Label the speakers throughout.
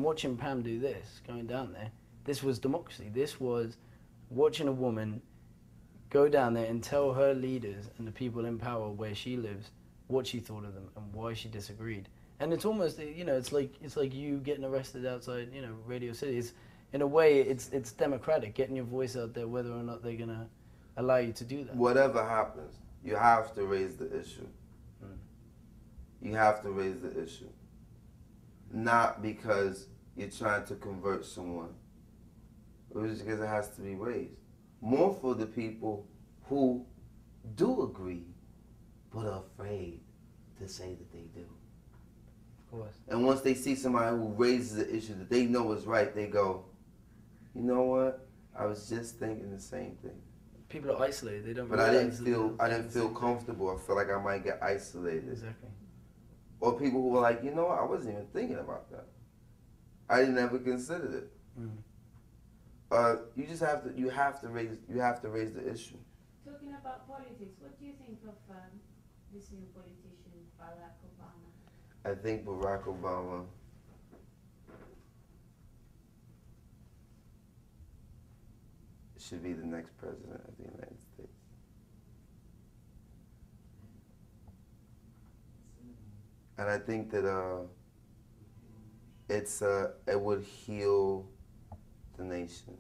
Speaker 1: Watching Pam do this, going down there, this was democracy. This was watching a woman go down there and tell her leaders and the people in power where she lives what she thought of them and why she disagreed. And it's almost, it's like you getting arrested outside, Radio City. In a way, it's democratic, getting your voice out there, whether or not they're gonna allow you to do that.
Speaker 2: Whatever happens, you have to raise the issue. You have to raise the issue. Not because you're trying to convert someone, but just because it has to be raised. More for the people who do agree, but are afraid to say that they do.
Speaker 1: Of course.
Speaker 2: And once they see somebody who raises the issue that they know is right, they go, you know what? I was just thinking the same thing.
Speaker 1: People are isolated. They don't.
Speaker 2: But I didn't feel comfortable. I feel like I might get isolated.
Speaker 1: Exactly.
Speaker 2: Or people who were like, you know what? I wasn't even thinking about that. I didn't ever consider it. You have to raise the issue.
Speaker 3: Talking about politics, what do you think of this new politician, Barack Obama?
Speaker 2: I think Barack Obama should be the next president of the United States. And I think that it would heal the nation.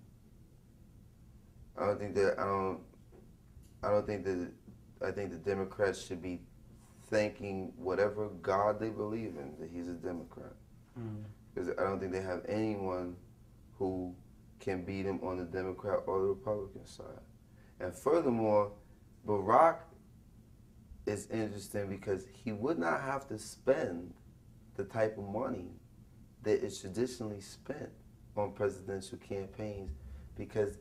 Speaker 2: I think the Democrats should be thanking whatever God they believe in that he's a Democrat. Because I don't think they have anyone who can beat him on the Democrat or the Republican side. And furthermore, Barack is interesting because he would not have to spend the type of money that is traditionally spent on presidential campaigns, because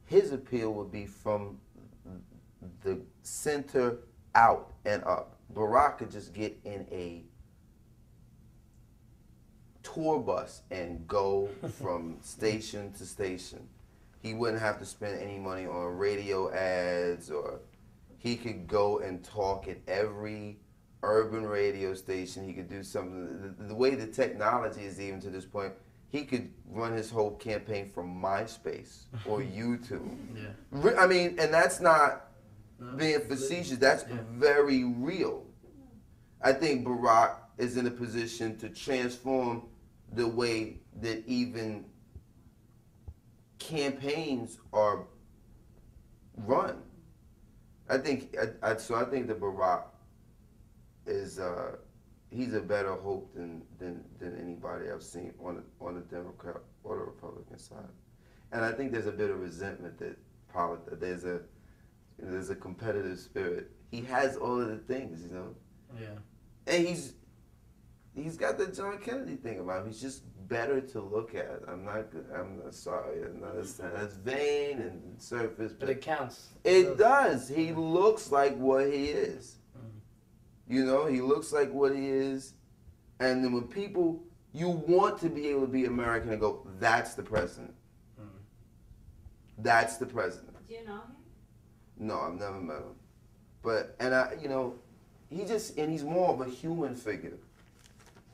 Speaker 2: his appeal would be from the center out and up. Barack could just get in a tour bus and go from station to station. He wouldn't have to spend any money on radio ads, or he could go and talk at every urban radio station. He could do something. The way the technology is even to this point, he could run his whole campaign from MySpace or YouTube. Yeah. I mean, and that's not being facetious. That's very real. I think Barack is in a position to transform the way that even campaigns are run. I think that Barack is he's a better hope than anybody I've seen on the Democrat or the Republican side. And I think there's a bit of resentment that there's a competitive spirit. He has all of the things, Yeah. And he's got the John Kennedy thing about him. He's just better to look at. I'm not sorry. That's vain and surface.
Speaker 1: But it counts.
Speaker 2: It does. He looks like what he is. He looks like what he is. And then when people, you want to be able to be American and go, that's the president. That's the president.
Speaker 3: Do you know him?
Speaker 2: No, I've never met him. But, he's more of a human figure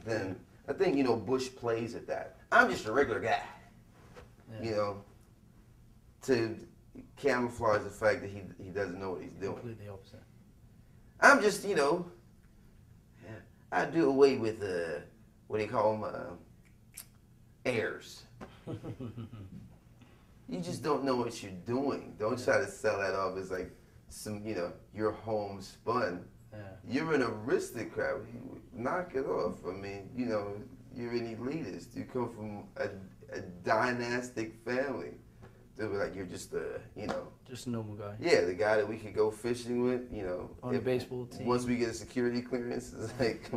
Speaker 2: than, I think, Bush plays at that. I'm just a regular guy. Yeah. To camouflage the fact that he doesn't know what he's doing.
Speaker 1: Completely opposite.
Speaker 2: I'm just, I do away with, what do you call them, heirs. You just don't know what you're doing. Don't try to sell that off as like some, your homespun. Yeah. You're an aristocrat. Knock it off. I mean, you're an elitist. You come from a dynastic family. They'll be like, you're just
Speaker 1: just a normal guy.
Speaker 2: Yeah, the guy that we could go fishing with,
Speaker 1: On the baseball team.
Speaker 2: Once we get a security clearance, it's like,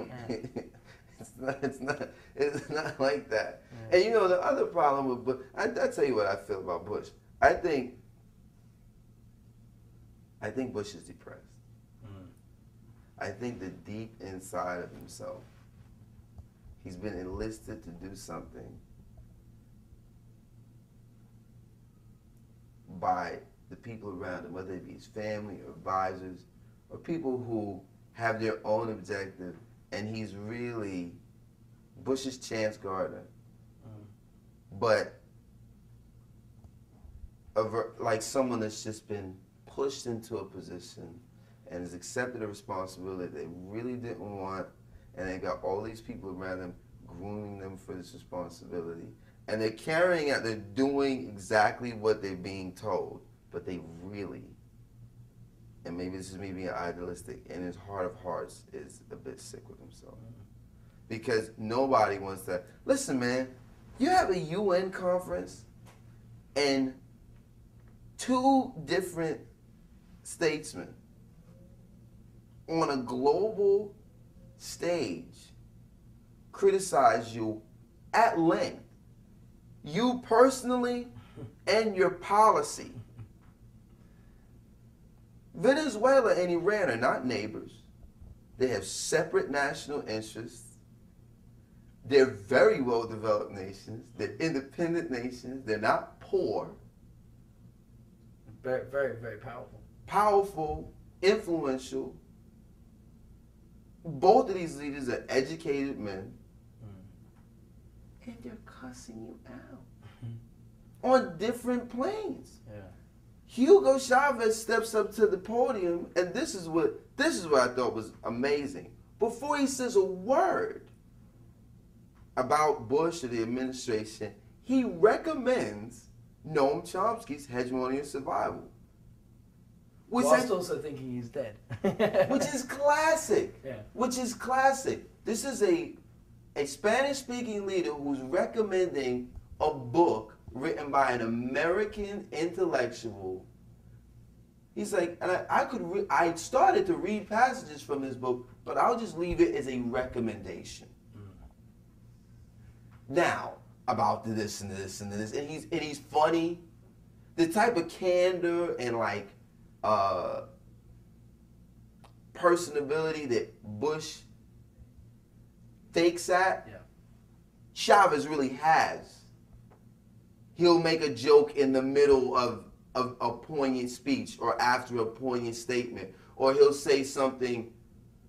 Speaker 2: it's not like that. Yeah. And the other problem with Bush, I'll tell you what I feel about Bush. I think Bush is depressed. I think that deep inside of himself, he's been enlisted to do something by the people around him, whether it be his family or advisors or people who have their own objective, and he's really Bush's Chance Gardner. but like someone that's just been pushed into a position and has accepted a responsibility they really didn't want, and they got all these people around them grooming them for this responsibility, and they're carrying out, they're doing exactly what they're being told, but they really, and maybe this is me being idealistic, in his heart of hearts is a bit sick with himself. Because nobody wants to, listen man, you have a UN conference and 2 different statesmen on a global stage criticize you at length, you personally and your policy. Venezuela and Iran are not neighbors. They have separate national interests. They're very well-developed nations. They're independent nations. They're not poor.
Speaker 1: Very, very, very powerful.
Speaker 2: Powerful, influential. Both of these leaders are educated men. And they're cussing you out on different planes.
Speaker 1: Yeah.
Speaker 2: Hugo Chavez steps up to the podium, and this is what I thought was amazing. Before he says a word about Bush or the administration, he recommends Noam Chomsky's Hegemony and Survival.
Speaker 1: Whilst also thinking he's dead.
Speaker 2: Which is classic.
Speaker 1: Yeah.
Speaker 2: Which is classic. This is a Spanish-speaking leader who's recommending a book written by an American intellectual. He's like, and I started to read passages from this book, but I'll just leave it as a recommendation. Now, about this and this and this, and he's funny. The type of candor and like personability that Bush fakes at, Chavez really has. He'll make a joke in the middle of a poignant speech or after a poignant statement, or he'll say something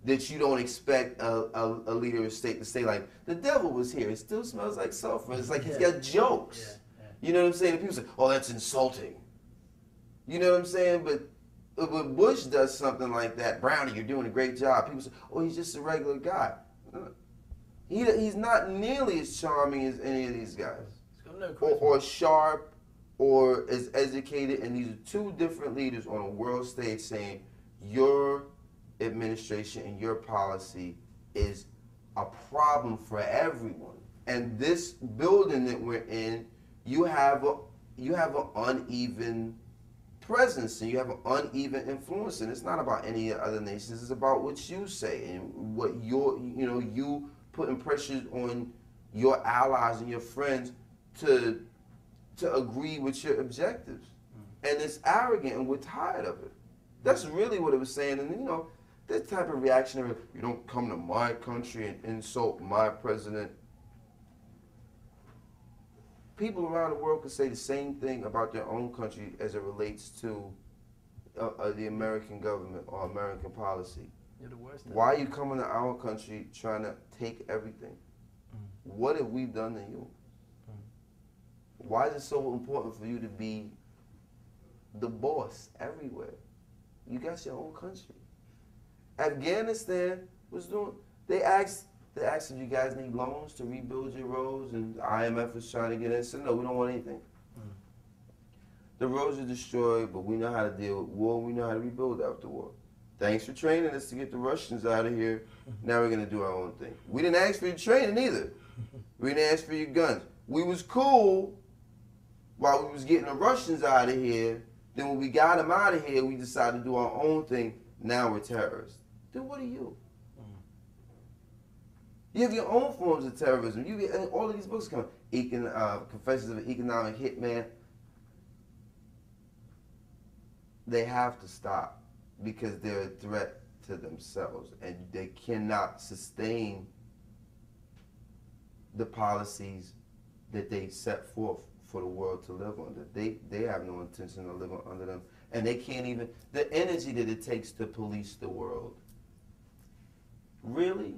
Speaker 2: that you don't expect a leader of state to say, like, the devil was here, it still smells like sulfur. It's like he's got jokes. You know what I'm saying? And people say, oh, that's insulting. You know what I'm saying? But when Bush does something like that, Brownie, you're doing a great job, people say, oh, he's just a regular guy. He's not nearly as charming as any of these guys. Or sharp, or as educated, and these are 2 different leaders on a world stage saying your administration and your policy is a problem for everyone. And this building that we're in, you have an uneven presence and you have an uneven influence, and it's not about any other nations. It's about what you say and what you putting pressures on your allies and your friends to agree with your objectives. And it's arrogant, and we're tired of it. That's really what it was saying. And this type of reactionary, you don't come to my country and insult my president. People around the world could say the same thing about their own country as it relates to the American government or American policy.
Speaker 1: You're the worst.
Speaker 2: Why are you coming to our country trying to take everything? What have we done to you? Why is it so important for you to be the boss everywhere? You got your own country. Afghanistan was doing, they asked if you guys need loans to rebuild your roads, and the IMF was trying to get in. Said, no, we don't want anything. The roads are destroyed, but we know how to deal with war. We know how to rebuild after war. Thanks for training us to get the Russians out of here. Now we're going to do our own thing. We didn't ask for your training either. We didn't ask for your guns. We was cool while we was getting the Russians out of here. Then when we got them out of here, we decided to do our own thing. Now we're terrorists. Then what are you? You have your own forms of terrorism. You get all of these books come. Confessions of an Economic Hitman. They have to stop because they're a threat to themselves, and they cannot sustain the policies that they set forth for the world to live under. They have no intention of living under them, and they can't even, the energy that it takes to police the world. Really?